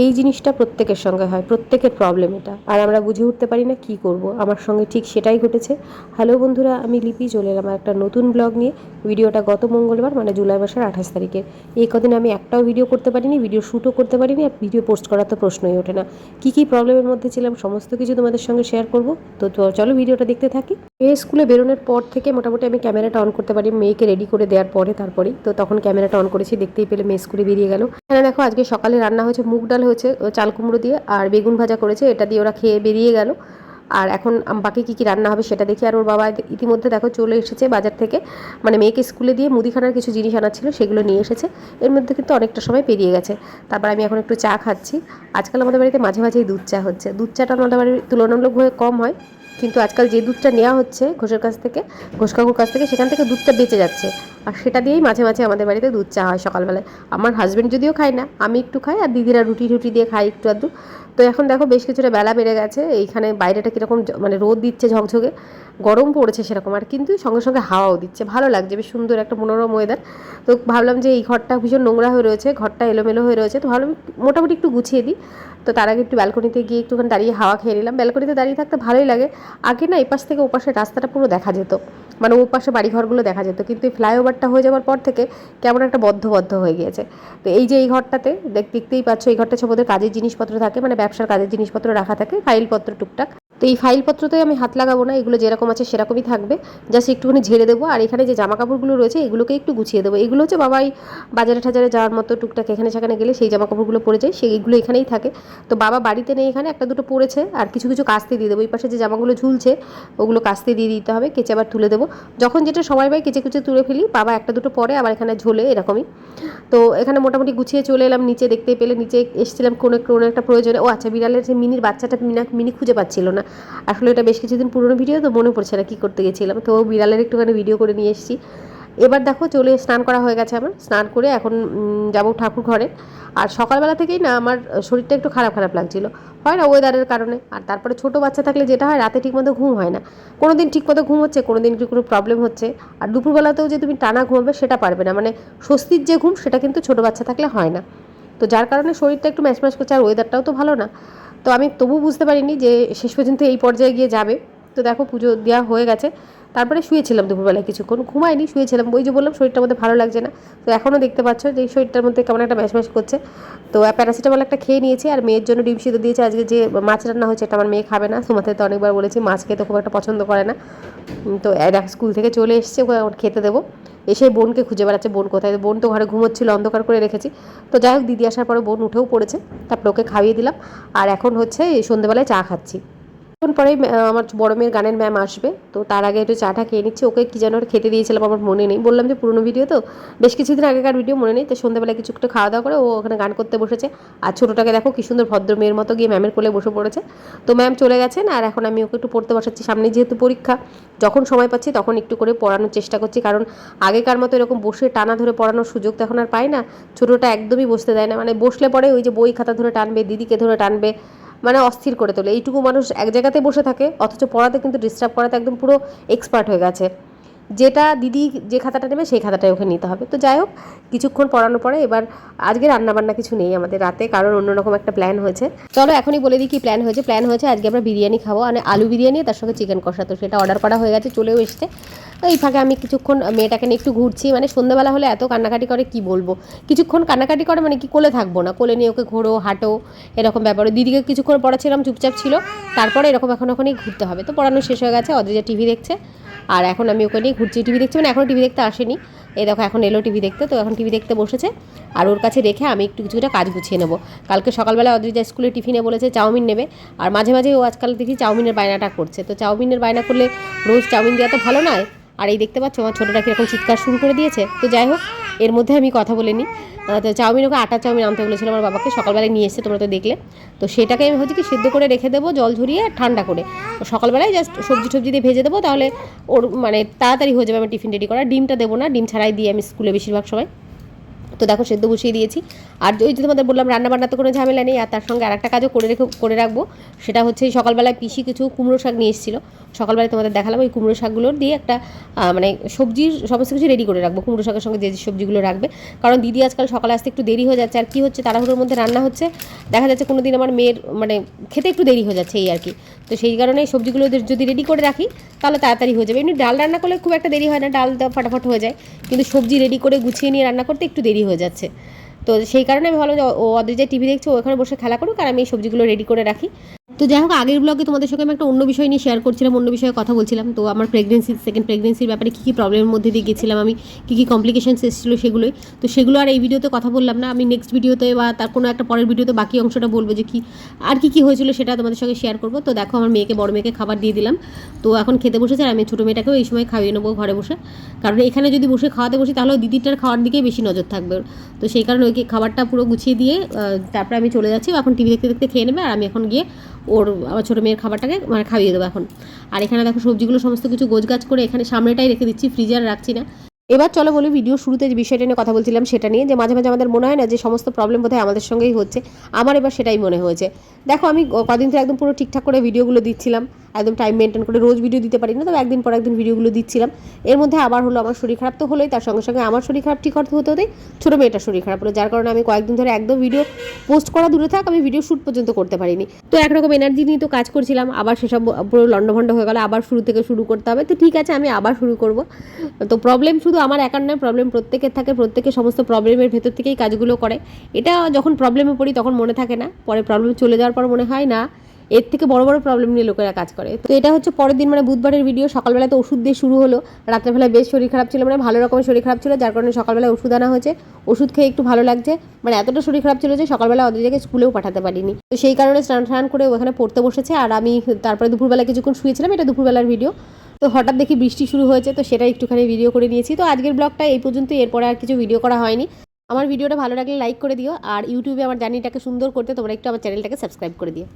এই জিনিসটা প্রত্যেকের সঙ্গে হয়, প্রত্যেকের প্রবলেম এটা, আর আমরা বুঝে উঠতে পারি না কি করব। আমার সঙ্গে ঠিক সেটাই ঘটেছে। হ্যালো বন্ধুরা, আমি লিপি চলে এলাম একটা নতুন ব্লগ নিয়ে। ভিডিওটা গত মঙ্গলবার মানে জুলাই মাসের 28 তারিখের। এই কদিন আমি একটাও ভিডিও করতে পারিনি, ভিডিও শ্যুটও করতে পারিনি, আর ভিডিও পোস্ট করার তো প্রশ্নই ওঠে না। কী প্রবলেমের মধ্যে ছিলাম সমস্ত কিছু তোমাদের সঙ্গে শেয়ার করব। তো চলো ভিডিওটা দেখতে থাকি। মেয়ে স্কুলে বেরোনোর পর থেকে মোটামুটি আমি ক্যামেরাটা অন করতে পারি মেয়েকে রেডি করে দেওয়ার তারপরেই তো তখন ক্যামেরাটা অন করেছি, দেখতেই পেলে মেয়ে স্কুলে বেরিয়ে গেল। এখানে দেখো আজকে সকালে রান্না হয়েছে মুগ ডাল হয়েছে চাল কুমড়ো দিয়ে, আর বেগুন ভাজা করেছে, এটা দিয়ে ওরা খেয়ে বেরিয়ে গেল। আর এখন বাকি কী রান্না হবে সেটা দেখি। আর ওর বাবা ইতিমধ্যে দেখো চলে এসেছে বাজার থেকে, মানে মেয়েকে স্কুলে দিয়ে মুদিখানার কিছু জিনিস আনার ছিল সেগুলো নিয়ে এসেছে। এর মধ্যে কিন্তু অনেকটা সময় পেরিয়ে গেছে। তারপর আমি এখন একটু চা খাচ্ছি। আজকাল আমাদের বাড়িতে মাঝে মাঝেই দুধ চা হচ্ছে। দুধ চাটা আমাদের বাড়ির তুলনামূলকভাবে কম হয়, কিন্তু আজকাল যে দুধটা নেওয়া হচ্ছে ঘোষের কাছ থেকে, ঘোষ কাকুর কাছ থেকে, সেখান থেকে দুধটা বেঁচে যাচ্ছে। আর সেটা দিয়েই মাঝে মাঝে আমাদের বাড়িতে দুধ চা হয় সকালবেলায়। আমার হাজব্যান্ড যদিও খায় না, আমি একটু খাই, আর দিদিরা রুটি রুটি দিয়ে খাই একটু আধটু। তো এখন দেখো বেশ কিছুটা বেলা বেড়ে গেছে, এইখানে বাইরেটা কীরকম মানে রোদ দিচ্ছে ঝকঝকে, গরম পড়েছে সেরকম, আর কিন্তু সঙ্গে সঙ্গে হাওয়াও দিচ্ছে, ভালো লাগছে, বেশ সুন্দর একটা মনোরম ওয়েদার। তো ভাবলাম যে এই ঘরটা ভীষণ নোংরা হয়ে রয়েছে, ঘরটা এলোমেলো হয়ে রয়েছে, তো ভাবলাম মোটামুটি একটু গুছিয়ে দিই। তো তার আগে একটু ব্যালকনিতে গিয়ে একটুখানি দাঁড়িয়ে হাওয়া খেয়ে নিলাম। ব্যালকনিতে দাঁড়িয়ে থাকতে ভালোই লাগে। আগে না এপাশ থেকে ওপাশের রাস্তাটা পুরো দেখা যেত, মানে ও পাশে বাড়িঘরগুলো দেখা যেত, কিন্তু এই ফ্লাইওভারটা হয়ে যাওয়ার পর থেকে কেমন একটা বদ্ধ বদ্ধ হয়ে গিয়েছে। তো এই যে এই ঘরটাতে দেখতেই পাচ্ছ, এই ঘরটা সব ওদের কাজের জিনিসপত্র থাকে, মানে ব্যবসার কাজের জিনিসপত্র রাখা থাকে, ফাইলপত্র টুকটাক। তো এই ফাইলপত্রতে আমি হাত লাগাবো না, এগুলো যেরকম আছে সেরকমই থাকবে, জাস্ট একটুখানি ঝেড়ে দেবো। আর এখানে যে জামা কাপড়গুলো রয়েছে এগুলোকে একটু গুছিয়ে দেবো। এগুলো হচ্ছে বাবাই বাজারে টাজারে যাওয়ার মতো টুকটাক এখানে সেখানে গেলে সেই জামা কাপড়গুলো পরে যায়, সেইগুলো এখানেই থাকে। তো বাবা বাড়িতে নেই, এখানে একটা দুটো পড়েছে, আর কিছু কিছু কাস্তে দিয়ে দেবো। এই পাশে যে জামাগুলো ঝুলছে ওগুলো কাস্তে দিয়ে দিতে হবে, কেচে আবার তুলে দেবো। যখন যেটা সময় পাই কেচে কুচে তুলে ফেলি, বাবা একটা দুটো পরে আবার এখানে ঝোলে এরকমই। তো এখানে মোটামুটি গুছিয়ে চলে এলাম নিচে, দেখতেই পেলে নিচে এসেছিলাম কোনো একটা প্রয়োজনে। ও আচ্ছা, বিড়ালের যে মিনির বাচ্চাটা মিনি খুঁজে পাচ্ছিল না। আসলে এটা বেশ কিছুদিন পুরনো ভিডিও, তো মনে পড়ছে না কী করতে গেছিলাম, তো বিড়ালের একটুখানি ভিডিও করে নিয়ে এসেছি। এবার দেখো চলে স্নান করা হয়ে গেছে আমার, স্নান করে এখন যাবো ঠাকুর ঘরে। আর সকালবেলা থেকেই না আমার শরীরটা একটু খারাপ খারাপ লাগছিলো, হয় না ওয়েদারের কারণে। আর তারপরে ছোটো বাচ্চা থাকলে যেটা হয়, রাতে ঠিকমতো ঘুম হয় না, কোনো দিন ঠিকমতো ঘুম হচ্ছে, কোনো দিন কোনো প্রবলেম হচ্ছে। আর দুপুরবেলাতেও যে তুমি টানা ঘুমাবে সেটা পারবে না, মানে স্বস্তির যে ঘুম সেটা কিন্তু ছোটো বাচ্চা থাকলে হয় না। তো যার কারণে শরীরটা একটু ম্যাচ ম্যাচ করছে, আর ওয়েদারটাও তো ভালো না। তো আমি তবু বুঝতে পারিনি যে শেষ পর্যন্ত এই পর্যায়ে গিয়ে যাবে। তো দেখো পুজো দেওয়া হয়ে গেছে, তারপরে শুয়েছিলাম দুপুরবেলায়, কিছুক্ষণ ঘুমাইনি, শুয়েছিলাম। ওই যে বললাম শরীরটার মধ্যে ভালো লাগছে না, তো এখনও দেখতে পাচ্ছ যে এই শরীরটার মধ্যে কেমন একটা ম্যাচ ম্যাচ করছে। তো প্যারাসিটামল একটা খেয়ে নিয়েছি, আর মেয়ের জন্য ডিম সিদ্ধ দিয়েছে। আজকে যে মাছ রান্না হয়েছে এটা আমার মেয়ে খাবে না, তোমাদের তো অনেকবার বলেছি মাছ খেতে খুব একটা পছন্দ করে না। তো স্কুল থেকে চলে এসছে, ওকে খেতে দেবো। এসে বোনকে খুঁজে বেড়াচ্ছে, বোন কোথায়, বোন তো ঘরে ঘুমোচ্ছিল, অন্ধকার করে রেখেছি। তো যাই হোক, দিদি আসার পরে বোন উঠেও পড়েছে, তারপর ওকে খাইয়ে দিলাম। আর এখন হচ্ছে সন্ধ্যেবেলায় চা খাচ্ছি। এখন পরে আমার বড় মেয়ের গানের ম্যাম আসবে, তো তার আগে একটু চাটা খেয়ে নিচ্ছি। ওকে কী যেন খেতে দিয়েছিলাম আমার মনে নেই, বললাম যে পুরোনো ভিডিও তো, বেশ কিছুদিন আগেকার ভিডিও মনে নেই। তো সন্ধ্যাবেলায় কিছু একটু খাওয়া দাওয়া করে ও ওখানে গান করতে বসেছে। আর ছোটোটাকে দেখো কী সুন্দর ভদ্র মেয়ের মতো গিয়ে ম্যামের কোলে বসে পড়েছে। তো ম্যাম চলে গেছেন, আর এখন আমি ওকে একটু পড়তে বসাচ্ছি। সামনে যেহেতু পরীক্ষা, যখন সময় পাচ্ছি তখন একটু করে পড়ানোর চেষ্টা করছি, কারণ আগেকার মতো এরকম বসে টানা ধরে পড়ানোর সুযোগ তো এখন আর পাই না। ছোটোটা একদমই বসতে দেয় না, মানে বসলে পরে ওই যে বই খাতা ধরে টানবে, দিদিকে ধরে টানবে, মানে অস্থির করে তোলে। এইটুকু মানুষ এক জায়গাতে বসে থাকে, অথচ পড়াতে কিন্তু ডিস্টার্ব করাতে একদম পুরো এক্সপার্ট হয়ে গেছে। যেটা দিদি যে খাতাটা নেবে সেই খাতাটাই ওকে নিতে হবে। তো যাই হোক, কিছুক্ষণ পড়ানোর পরে এবার আজকে রান্নাবান্না কিছু নেই আমাদের রাতে, কারণ অন্যরকম একটা প্ল্যান হয়েছে। চলো এখনই বলে দিই কী প্ল্যান হয়েছে। আজকে আমরা বিরিয়ানি খাবো, মানে আলু বিরিয়ানি, তার সঙ্গে চিকেন কষা। তো সেটা অর্ডার করা হয়ে গেছে, চলেও এসছে। এই ফাঁকে আমি কিছুক্ষণ মেয়েটাকে নিয়ে একটু ঘুরছি, মানে সন্ধ্যাবেলা হলে এত কান্নাকাটি করে কি বলবো। কিছুক্ষণ কান্নাকাটি করে মানে কি, কোলে থাকবো না, কোলে নিয়ে ওকে ঘোরো হাঁটো এরকম ব্যাপারে। দিদিকে কিছুক্ষণ পড়াচ্ছিলাম, চুপচাপ ছিল, তারপরে এরকম এখনই ঘুরতে হবে। তো পড়ানো শেষ হয়ে গেছে, অদ্রিজা টিভি দেখছে, আর এখন আমি ওকে নিয়ে ঘুরছি। টিভি দেখছি মানে এখনও টিভি দেখতে আসেনি, এই দেখো এখন এলো টিভি দেখতে। তো এখন টিভি দেখতে বসেছে, আর ওর কাছে রেখে আমি একটু কিছুটা কাজ গুছিয়ে নেবো। কালকে সকালবেলা অদ্রিজা স্কুলে টিফিনে বলেছে চাউমিন নেবে, আর মাঝে মাঝে ও আজকাল দেখি চাউমিনের বায়নাটা করছে। তো চাউমিনের বায়না করলে রোজ চাউমিন দেওয়া তো ভালো নয়। আর এই দেখতে পাচ্ছ আমার ছোটোটা কীরকম চিৎকার শুরু করে দিয়েছে। তো যাই হোক, এর মধ্যে আমি কথা বলে নিই। তো চাউমিন, ওকে আটা চাউমিন আনতে বলেছিল আমার বাবাকে, সকালবেলায় নিয়ে এসছে, তোমরা তো দেখলে। তো সেটাকে আমি ভাবছি কি সিদ্ধ করে রেখে দেবো, জল ঝরিয়ে ঠান্ডা করে। তো সকালবেলায় জাস্ট সবজি দিয়ে ভেজে দেবো, তাহলে ওর মানে তাড়াতাড়ি হয়ে যাবে আমার টিফিন রেডি করা। ডিমটা দেবো না, ডিম ছাড়াই দিই আমি স্কুলে বেশিরভাগ সময়। তো দেখো সেদ্ধ বসিয়ে দিয়েছি। আর ওই যে তোমাদের বললাম রান্নাবান্না তো কোনো ঝামেলা নেই। আর তার সঙ্গে আরেকটা কাজও করে রাখবো, সেটা হচ্ছে সকালবেলায় পিসি কিছু কুমড়ো শাক নিয়ে এসেছিলো। সকালবেলায় তোমাদের দেখালাম ওই কুমড়ো শাকগুলোর দিয়ে একটা মানে সবজির সমস্ত কিছু রেডি করে রাখবো, কুমড়ো শাকের সঙ্গে যে যে সবজিগুলো রাখবে। কারণ দিদি আজকাল সকালে আসতে একটু দেরি হয়ে যাচ্ছে। আর কী হচ্ছে, তাড়াহুড়োর মধ্যে রান্না হচ্ছে, দেখা যাচ্ছে কোনো দিন আমার মেয়ের মানে খেতে একটু দেরি হয়ে যাচ্ছে এই আর কি। তো সেই কারণে সবজিগুলো যদি রেডি করে রাখি তাহলে তাড়াতাড়ি হয়ে যাবে। এমনি ডাল রান্না করলে খুব একটা দেরি হয় না, ডাল ফটাফট হয়ে যায়, কিন্তু সবজি রেডি করে গুছিয়ে নিয়ে রান্না করতে একটু দেরি হয়ে যাচ্ছে। তো সেই কারণে আমি ভালো যে ওদের যে টিভি দেখছে ওখানে বসে খেলা করুক আর আমি এই সবজিগুলো রেডি করে রাখি। তো যাই হোক, আগের ব্লগে তোমাদের সঙ্গে আমি একটা অন্য বিষয় নিয়ে শেয়ার করছিলাম, অন্য বিষয়ে কথা বলছিলাম। তো আমার সেকেন্ড প্রেগনেন্সির ব্যাপারে কী কী প্রবলেমের মধ্যে দিয়ে গেছিলাম আমি, কী কী কমপ্লিকেশনস এসেছিলো সেগুলোই। তো সেগুলো আর এই ভিডিওতে কথা বললাম না, আমি নেক্সট ভিডিওতে বা তার কোনো একটা পরের ভিডিওতে বাকি অংশটা বলবো যে কী আর কী হয়েছিল সেটা তোমাদের সঙ্গে শেয়ার করবো। তো দেখো আমার বড় মেয়েকে খাবার দিয়ে দিলাম। তো এখন খেতে বসেছে আর আমি ছোটো মেয়েটাকেও এই সময় খাইয়ে নেবো ঘরে বসে। কারণ এখানে যদি বসে খাওয়াতে বসি তাহলে দিদিটার খাওয়ার দিকেই বেশি নজর থাকবে। তো সেই কারণে ওইকে খাবারটা পুরো গুছিয়ে দিয়ে তারপরে আমি চলে যাচ্ছি। এখন টিভি দেখতে দেখতে খেয়ে নেবে আর আমি এখন গিয়ে আমার ছোটো মেয়ের খাবারটাকে মানে খাইয়ে দেবো এখন। আর এখানে দেখো সবজিগুলো সমস্ত কিছু গোছগাছ করে এখানে সামনেটাই রেখে দিচ্ছি, ফ্রিজার রাখছি না। এবার চলো বলি ভিডিও শুরুতে যে বিষয়টা নিয়ে কথা বলছিলাম সেটা নিয়ে, যে মাঝে মাঝে আমাদের মনে হয় না যে সমস্ত প্রবলেম বোধহয় আমাদের সঙ্গেই হচ্ছে। আমার এবার সেটাই মনে হয়েছে। দেখো আমি কদিন থেকে একদম পুরো ঠিকঠাক করে ভিডিওগুলো দিচ্ছিলাম, একদম টাইম মেনটেন করে, রোজ ভিডিও দিতে পারি না, তবে একদিন পর একদিন ভিডিওগুলো দিচ্ছিলাম। এর মধ্যে আবার হলো আমার শরীর খারাপ তো হলোই, তার সঙ্গে সঙ্গে আমার শরীর খারাপ ঠিক হতে হতেই ছোটো মেয়েটার শরীর খারাপ হলো, যার কারণে আমি কয়েকদিন ধরে একদম ভিডিও পোস্ট করা দূরে থাক, আমি ভিডিও শ্যুট পর্যন্ত করতে পারিনি। তো একরকম এনার্জি নিয়ে তো কাজ করছিলাম, আবার সেসব পুরো লন্ডভন্ড হয়ে গেল, আবার শুরু থেকে শুরু করতে হবে। তো ঠিক আছে, আমি আবার শুরু করব। তো প্রবলেম শুধু আমার একার নয়, প্রবলেম প্রত্যেকের থাকে, প্রত্যেকের সমস্ত প্রবলেমের ভেতর থেকেই কাজগুলো করে। এটা যখন প্রবলেমে পড়ি তখন মনে থাকে না, পরে প্রবলেম চলে যাওয়ার পর মনে হয় না এর থেকে বড় বড় প্রবলেম নিয়ে লোকেরা কাজ করে। তো এটা হচ্ছে পরের দিন মানে বুধবারের ভিডিও। সকালবেলা তো ওষুধ দিয়ে শুরু হলো, রাত্রেবেলায় বেশ শরীর খারাপ ছিল, মানে ভালো রকমের শরীর খারাপ ছিল, যার কারণে সকালবেলায় ওষুধ আনা হয়েছে। ওষুধ খেয়ে একটু ভালো লাগছে, মানে এতটা শরীর খারাপ ছিল যে সকালবেলা ওদের জায়গায় স্কুলেও পাঠাতে পারিনি। তো সেই কারণে স্নান করে ওখানে পড়তে বসেছে আর আমি তারপরে দুপুরবেলা কিছুক্ষণ শুয়েছিলাম, এটা দুপুরবেলার ভিডিও। তো হঠাৎ দেখি বৃষ্টি শুরু হয়েছে, তো সেটা একটুখানি ভিডিও করে নিয়েছি। তো আজকের ব্লগটা এই পর্যন্ত, এরপরে আর কিছু ভিডিও করা হয়নি। আমার ভিডিওটা ভালো লাগলে লাইক করে দিও, আর ইউটিউবে আমার জার্নিটাকে সুন্দর করতে তোমরা একটু আমার চ্যানেলটাকে সাবস্ক্রাইব করে দিও।